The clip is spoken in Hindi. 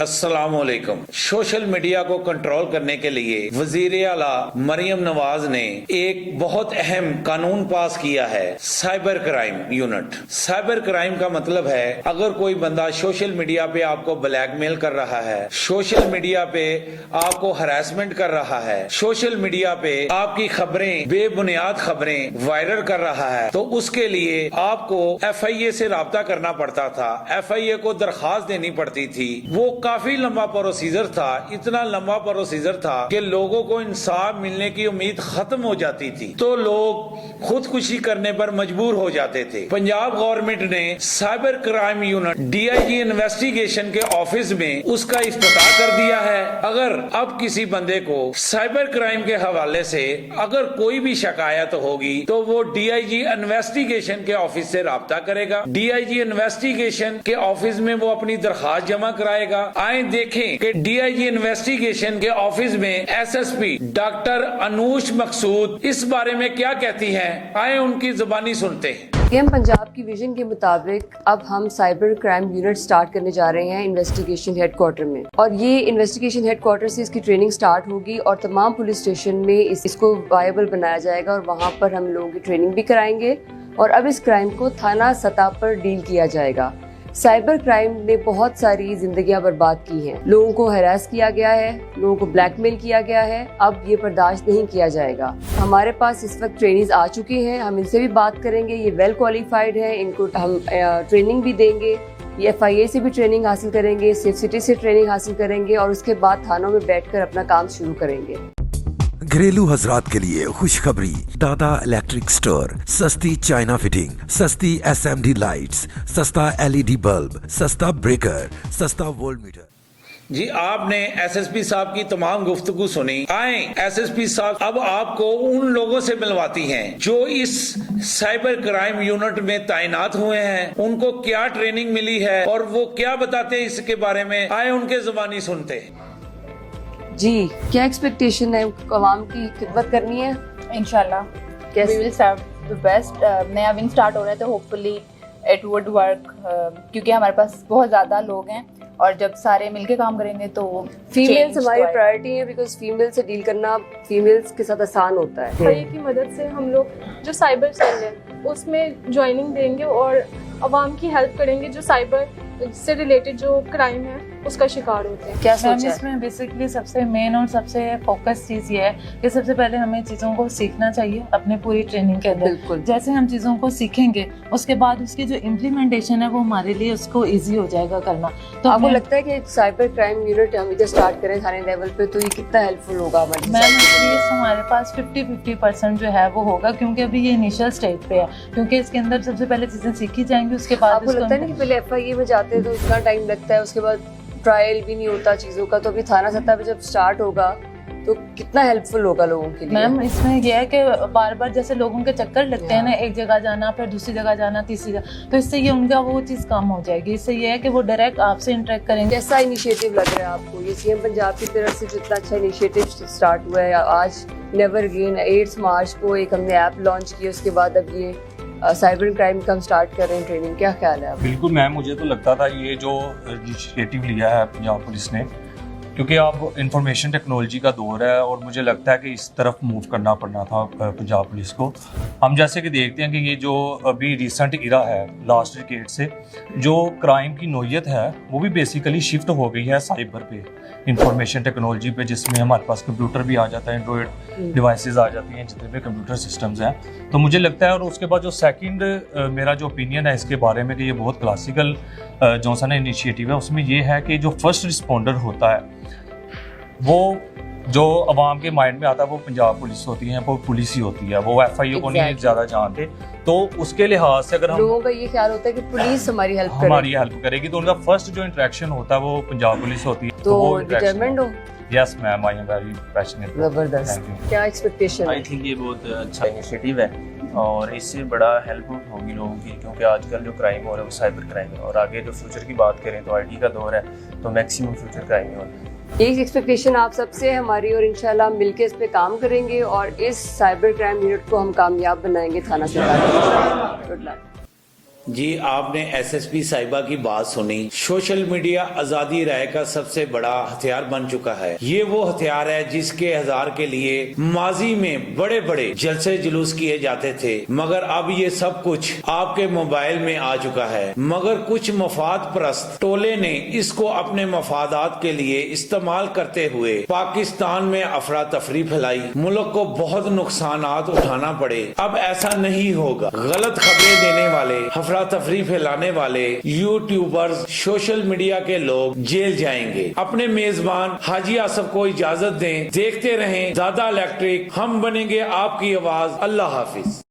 अस्सलाम वालेकुम। सोशल मीडिया को कंट्रोल करने के लिए वजीर आला मरियम नवाज ने एक बहुत अहम कानून पास किया है, cyber crime unit. Cyber crime का मतलब है अगर कोई बंदा सोशल मीडिया पे आपको ब्लैकमेल कर रहा है, सोशल मीडिया पे आपको हरासमेंट कर रहा है, सोशल मीडिया पे आपकी खबरें, बेबुनियाद खबरें वायरल कर रहा है, तो उसके लिए आपको FIA से राब्ता करना पड़ता था। FIA को दरखास्त देनी पड़ती थी। वो काफी लंबा प्रोसीजर था, इतना लंबा प्रोसीजर था कि लोगों को इंसाफ मिलने की उम्मीद खत्म हो जाती थी, तो लोग खुदकुशी करने पर मजबूर हो जाते थे। पंजाब गवर्नमेंट ने cyber crime unit DIG investigation के ऑफिस में उसका इफ्तिताह कर दिया है। अगर अब किसी बंदे को साइबर क्राइम के हवाले से अगर कोई भी शिकायत होगी तो वो DIG इन्वेस्टिगेशन के ऑफिस से राब्ता करेगा। DIG इन्वेस्टिगेशन के ऑफिस में वो अपनी दरखास्त जमा कराएगा। आए देखें कि DIG इन्वेस्टिगेशन के ऑफिस में SSP डॉक्टर अनूश मकसूद इस बारे में क्या कहती हैं। आए उनकी जुबानी सुनते हैं। सीएम पंजाब की विजन के मुताबिक अब हम साइबर क्राइम यूनिट स्टार्ट करने जा रहे हैं इन्वेस्टिगेशन हेडक्वार्टर में, और ये इन्वेस्टिगेशन हेडक्वार्टर से इसकी ट्रेनिंग स्टार्ट होगी और तमाम पुलिस स्टेशन में इसको वायबल बनाया जाएगा और वहाँ पर हम लोगों की ट्रेनिंग भी कराएंगे और अब इस क्राइम को थाना सतह पर डील किया जाएगा। साइबर क्राइम ने बहुत सारी जिंदगियां बर्बाद की हैं, लोगों को हरास किया गया है, लोगों को ब्लैकमेल किया गया है। अब ये बर्दाश्त नहीं किया जाएगा। हमारे पास इस वक्त ट्रेनिंग्स आ चुके हैं, हम इनसे भी बात करेंगे। ये वेल क्वालिफाइड है, इनको हम ट्रेनिंग भी देंगे। ये FIA से भी ट्रेनिंग हासिल करेंगे, सेफ सिटी से ट्रेनिंग हासिल करेंगे और उसके बाद थानों में बैठकर अपना काम शुरू करेंगे। घरेलू हजरात के लिए खुशखबरी, दादा इलेक्ट्रिक स्टोर, सस्ती चाइना फिटिंग, सस्ती SMD लाइट्स, सस्ता LED बल्ब, सस्ता ब्रेकर, सस्ता वोल्ट मीटर। जी, आपने SSP साहब की तमाम गुफ्तगू सुनी। आए SSP साहब अब आपको उन लोगों से मिलवाती हैं जो इस साइबर क्राइम यूनिट में तैनात हुए हैं, उनको क्या ट्रेनिंग मिली है और वो क्या बताते हैं इसके बारे में। आए उनके जुबानी सुनते हैं। जी, क्या एक्सपेक्टेशन है? अवाम की खिदमत करनी है इंशाल्लाह। We will serve the best. नया विंग स्टार्ट हो रहा है तो होपफुली इट वुड वर्क, क्योंकि हमारे पास बहुत ज़्यादा लोग हैं और जब सारे मिलके काम करेंगे तो फीमेल्स हमारी प्रायोरिटी है, बिकॉज फीमेल से डील करना फीमेल्स के साथ आसान होता है। FIA की मदद से हम लोग जो साइबर सेल है उसमें ज्वाइनिंग देंगे और अवाम की हेल्प करेंगे जो साइबर से रिलेटेड जो क्राइम है उसका शिकार होते हैं। क्या सोचा है? इसमें बेसिकली सबसे मेन और सबसे फोकस चीज़ ये है कि सबसे पहले हमें चीज़ों को सीखना चाहिए अपने पूरी ट्रेनिंग के अंदर। बिल्कुल। जैसे हम चीज़ों को सीखेंगे उसके बाद उसकी जो इम्प्लीमेंटेशन है वो हमारे लिए उसको ईजी हो जाएगा करना। तो आपको लगता है कि साइबर क्राइम यूनिट हम इधर स्टार्ट करें थाने लेवल पे तो ये कितना हेल्पफुल होगा हमारे? मैम एटलीस्ट हमारे पास 50-50% जो है वो होगा, क्योंकि अभी ये इनिशियल स्टेज पे है, क्योंकि इसके अंदर सबसे पहले चीज़ें सीखी जाएंगी। उसके बाद आपको लगता है ना कि पहले FIA में जाते हैं तो इतना टाइम लगता है, उसके बाद ट्रायल भी नहीं होता चीज़ों का, तो अभी थाना सतह पे जब स्टार्ट होगा तो कितना हेल्पफुल होगा लोगों के लिए? मैम इसमें यह है कि बार बार जैसे लोगों के चक्कर लगते हैं ना, एक जगह जाना फिर दूसरी जगह जाना तीसरी जगह, तो इससे ये उनका वो चीज़ कम हो जाएगी। इससे ये है कि वो डायरेक्ट आपसे इंटरेक्ट करेंगे। कैसा इनिशिएटिव लग रहा है आपको ये सीएम पंजाब की तरफ से जो इतना अच्छा इनिशिएटिव स्टार्ट हुआ है? आज नेवर अगेन 8 मार्च को एक हमने ऐप लॉन्च की, उसके बाद अब ये साइबर क्राइम का हम स्टार्ट कर रहे हैं ट्रेनिंग, क्या ख्याल है आपका? बिल्कुल मैम, मुझे तो लगता था ये जो इनिशिएटिव लिया है पंजाब पुलिस ने, क्योंकि अब इंफॉर्मेशन टेक्नोलॉजी का दौर है और मुझे लगता है कि इस तरफ मूव करना पड़ना था पंजाब पुलिस को। हम जैसे कि देखते हैं कि ये जो अभी रिसेंट इरा है लास्ट डिकेड से, जो क्राइम की नोयत है वो भी बेसिकली शिफ्ट हो गई है साइबर पे, इंफॉर्मेशन टेक्नोलॉजी पे, जिसमें हमारे पास कंप्यूटर भी आ जाता है, एंड्रॉयड डिवाइसेस आ जाती हैं, जितने भी कंप्यूटर सिस्टम्स हैं। तो मुझे लगता है, और उसके बाद जो सेकंड मेरा जो ओपिनियन है इसके बारे में कि ये बहुत क्लासिकल जो सा इनिशिएटिव है, उसमें ये है कि जो फर्स्ट रिस्पॉन्डर होता है वो जो अवाम के माइंड में आता है वो पंजाब पुलिस होती है, वो पुलिस ही होती है, वो FIA को नहीं ज़्यादा जानते। तो उसके लिहाज से अगर हम लोगों का ये ख्याल होता है कि पुलिस हमारी हेल्प करेगी तो उनका फर्स्ट जो इंटरेक्शन होता है वो पंजाब पुलिस होती है। तो वो डिटरमाइंड हो। Yes ma'am, I am very passionate. जबरदस्त। क्या एक्सपेक्टेशन? आई थिंक ये बहुत अच्छा इनिशिएटिव है और इससे बड़ा हेल्प होगी लोगों की, क्योंकि आजकल जो क्राइम हो रहा है वो साइबर क्राइम है और आगे जो फ्यूचर की बात करें तो IT का दौर है, तो मैक्सिमम फ्यूचर क्राइम ही होता है। एक एक्सपेक्टेशन आप सबसे है हमारी, और इंशाल्लाह हम मिलके इस पे काम करेंगे और इस साइबर क्राइम यूनिट को हम कामयाब बनाएंगे थाना से। Good luck. जी आपने एसएसपी साहिबा की बात सुनी। सोशल मीडिया आजादी राय का सबसे बड़ा हथियार बन चुका है। ये वो हथियार है जिसके हजार के लिए माजी में बड़े बड़े जलसे जुलूस किए जाते थे, मगर अब ये सब कुछ आपके मोबाइल में आ चुका है। मगर कुछ मफाद परस्त टोले ने इसको अपने मफादात के लिए इस्तेमाल करते हुए पाकिस्तान में अफरा तफरी फैलाई, मुल्क को बहुत नुकसानात उठाना पड़े। अब ऐसा नहीं होगा। गलत खबरें देने वाले, अफरा तफरी फैलाने वाले यूट्यूबर्स, सोशल मीडिया के लोग जेल जाएंगे। अपने मेजबान हाजी आसफ को इजाजत दें। देखते रहें दादा इलेक्ट्रिक, हम बनेंगे आपकी आवाज। अल्लाह हाफिज।